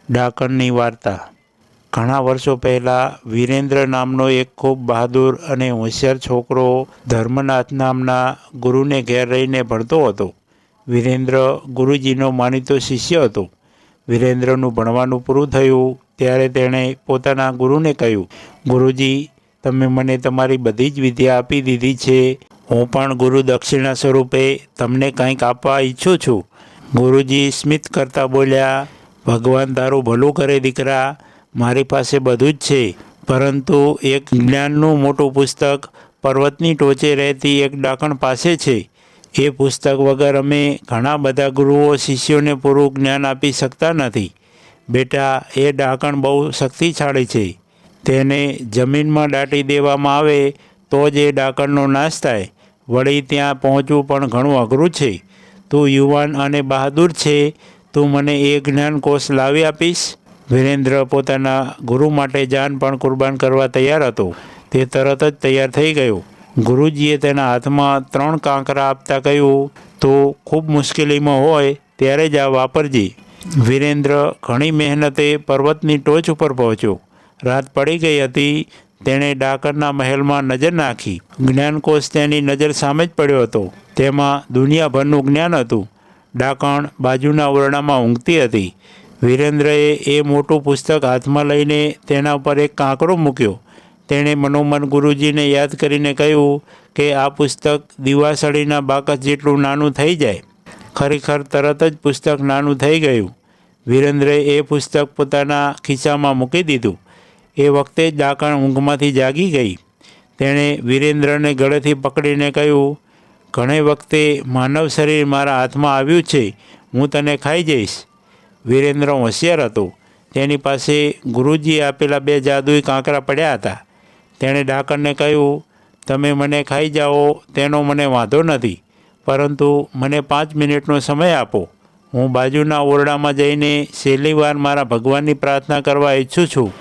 ડાકણની વાર્તા। ઘણા વર્ષો પહેલાં વીરેન્દ્ર નામનો એક ખૂબ બહાદુર અને હોશિયાર છોકરો ધર્મનાથ નામના ગુરુને ઘેર રહીને ભણતો હતો। વીરેન્દ્ર ગુરુજીનો માનીતો શિષ્ય હતો। વીરેન્દ્રનું ભણવાનું પૂરું થયું ત્યારે તેણે પોતાના ગુરુને કહ્યું, ગુરુજી, તમે મને તમારી બધી જ વિદ્યા આપી દીધી છે। હું પણ ગુરુ દક્ષિણા સ્વરૂપે તમને કંઈક આપવા ઈચ્છું છું। ગુરુજી સ્મિત કરતા બોલ્યા, ભગવાન તારું ભલું કરે દીકરા, મારી પાસે બધું જ છે, પરંતુ એક જ્ઞાનનું મોટું પુસ્તક પર્વતની ટોચે રહેતી એક ડાકણ પાસે છે। એ પુસ્તક વગર અમે ઘણા બધા ગુરુઓ શિષ્યોને પૂરું જ્ઞાન આપી શકતા નથી। બેટા, એ ડાકણ બહુ શક્તિશાળી છે। તેને જમીનમાં દાટી દેવામાં આવે તો જ એ ડાકણનો નાશ થાય। વળી ત્યાં પહોંચવું પણ ઘણું અઘરું છે। તું યુવાન અને બહાદુર છે, તું મને એ જ્ઞાનકોશ લાવી આપીશ? વીરેન્દ્ર પોતાના ગુરુ માટે જાન પણ કુરબાન કરવા તૈયાર હતો। તે તરત જ તૈયાર થઈ ગયો। ગુરુજીએ તેના હાથમાં 3 કાંકરા આપતા કહ્યું, તું ખૂબ મુશ્કેલીમાં હોય ત્યારે જ આ વાપરજે। વીરેન્દ્ર ઘણી મહેનતે પર્વતની ટોચ ઉપર પહોંચ્યો। રાત પડી ગઈ હતી। તેણે ડાકણના મહેલમાં નજર નાખી। જ્ઞાનકોશ તેની નજર સામે જ પડ્યો હતો। તેમાં દુનિયાભરનું જ્ઞાન હતું। ડાકણ બાજુના ઓરડામાં ઊંઘતી હતી। વીરેન્દ્રએ એ મોટું પુસ્તક હાથમાં લઈને તેના ઉપર એક કાંકરો મૂક્યો। તેણે મનોમન ગુરુજીને યાદ કરીને કહ્યું કે આ પુસ્તક દિવાસળીના બાકસ જેટલું નાનું થઈ જાય। ખરેખર તરત જ પુસ્તક નાનું થઈ ગયું। વીરેન્દ્રએ એ પુસ્તક પોતાના ખિસ્સામાં મૂકી દીધું। એ વખતે જ ડાકણ ઊંઘમાંથી જાગી ગઈ। તેણે વીરેન્દ્રને ગળેથી પકડીને કહ્યું, ઘણે વખતે માનવ શરીર મારા હાથમાં આવ્યું છે, હું તને ખાઈ જઈશ। વીરેન્દ્ર હોશિયાર હતો। તેની પાસે ગુરુજીએ આપેલા 2 જાદુઈ કાંકરા પડ્યા હતા। તેણે ડાકણને કહ્યું, તમે મને ખાઈ જાઓ તેનો મને વાંધો નથી, પરંતુ મને 5 મિનિટનો સમય આપો। હું બાજુના ઓરડામાં જઈને છેલ્લી વાર મારા ભગવાનની પ્રાર્થના કરવા ઈચ્છું છું।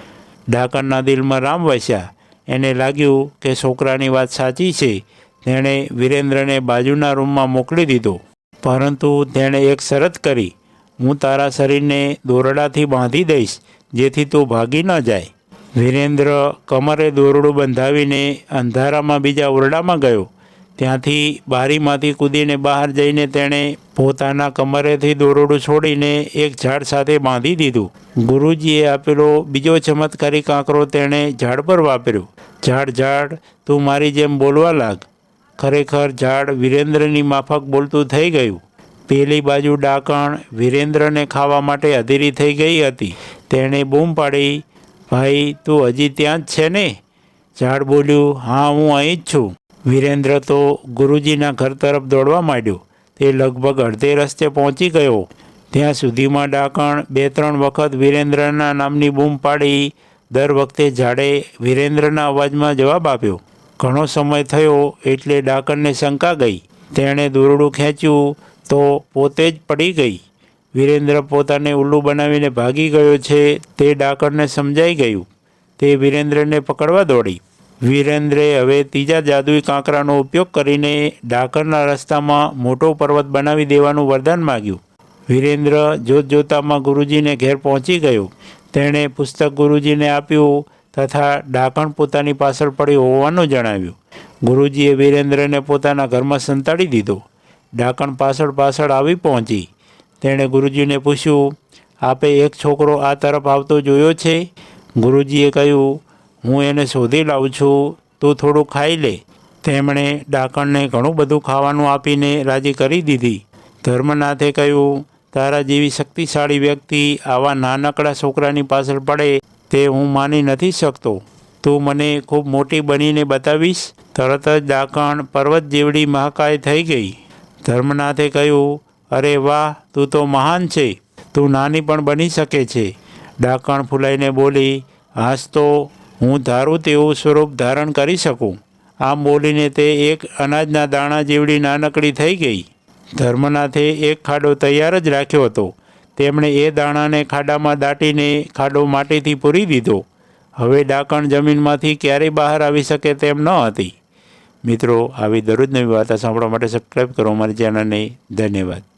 ડાકણના દિલમાં રામ વસ્યા। એને લાગ્યું કે છોકરાની વાત સાચી છે। તેણે વીરેન્દ્રને બાજુના રૂમમાં મોકલી દીધો, પરંતુ તેણે એક શરત કરી, હું તારા શરીરને દોરડાથી બાંધી દઈશ, જેથી તું ભાગી ન જાય। વીરેન્દ્ર કમરે દોરડું બંધાવીને અંધારામાં બીજા ઓરડામાં ગયો। ત્યાંથી બારીમાંથી કૂદીને બહાર જઈને તેણે પોતાના કમરેથી દોરડું છોડીને એક ઝાડ સાથે બાંધી દીધું। ગુરુજીએ આપેલો બીજો ચમત્કારી કાંકરો તેણે ઝાડ પર વાપર્યો। ઝાડ, તું મારી જેમ બોલવા લાગ। ખરેખર ઝાડ વીરેન્દ્રની માફક બોલતું થઈ ગયું। પેલી બાજુ ડાકણ વીરેન્દ્રને ખાવા માટે અધીરી થઈ ગઈ હતી। તેણે બૂમ પાડી, ભાઈ, તું હજી ત્યાં જ છે ને? ઝાડ બોલ્યું, હા, હું અહીં જ છું। વીરેન્દ્ર તો ગુરુજીના ઘર તરફ દોડવા માંડ્યો। તે લગભગ અડધે રસ્તે પહોંચી ગયો। ત્યાં સુધીમાં ડાકણ 2-3 વખત વીરેન્દ્રના નામની બૂમ પાડી। દર વખતે ઝાડે વીરેન્દ્રના અવાજમાં જવાબ આપ્યો। ઘણો સમય થયો એટલે ડાકણને શંકા ગઈ। તેણે દોરડું ખેંચ્યું તો પોતે જ પડી ગઈ। વીરેન્દ્ર પોતાને ઉલ્લુ બનાવીને ભાગી ગયો છે તે ડાકણને સમજાઈ ગયું। તે વીરેન્દ્રને પકડવા દોડી। વીરેન્દ્રે હવે ત્રીજા જાદુઈ કાંકરાનો ઉપયોગ કરીને ડાકણના રસ્તામાં મોટો પર્વત બનાવી દેવાનું વરદાન માગ્યું। વીરેન્દ્ર જોતજોતામાં ગુરુજીને ઘેર પહોંચી ગયો। તેણે પુસ્તક ગુરુજીને આપ્યું તથા ડાકણ પોતાની પાછળ પડી હોવાનું જણાવ્યું। ગુરુજીએ વીરેન્દ્રને પોતાના ઘરમાં સંતાડી દીધો। ડાકણ પાછળ આવી પહોંચી। તેણે ગુરુજીને પૂછ્યું, આપે એક છોકરો આ તરફ આવતો જોયો છે? ગુરુજીએ કહ્યું, હું એને શોધી લાવું છું, તું થોડું ખાઈ લે। તેમણે ડાકણને ઘણું બધું ખાવાનું આપીને રાજી કરી દીધી। ધર્મનાથે કહ્યું, તારા જેવી શક્તિશાળી વ્યક્તિ આવા નાનકડા છોકરાની પાછળ પડે તે હું માની નથી શકતો। તું મને ખૂબ મોટી બનીને બતાવીશ? તરત જ ડાકણ પર્વત જેવડી મહાકાય થઈ ગઈ। ધર્મનાથે કહ્યું, અરે વાહ, તું તો મહાન છે, તું નાની પણ બની શકે છે। ડાકણ ફૂલાઈને બોલી, હાશ તો હું ધારું તેવું સ્વરૂપ ધારણ કરી શકું। આમ બોલીને તે એક અનાજના દાણા જેવડી નાનકડી થઈ ગઈ। ધર્મનાથે એક ખાડો તૈયાર જ રાખ્યો હતો। તેમણે એ દાણાને ખાડામાં દાટીને ખાડો માટીથી પૂરી દીધો। હવે ડાકણ જમીનમાંથી ક્યારેય બહાર આવી શકે તેમ ન હતી। મિત્રો, આવી દરરોજ નવી વાર્તા સાંભળવા માટે સબસ્ક્રાઈબ કરો અમારી ચેનલને। ધન્યવાદ।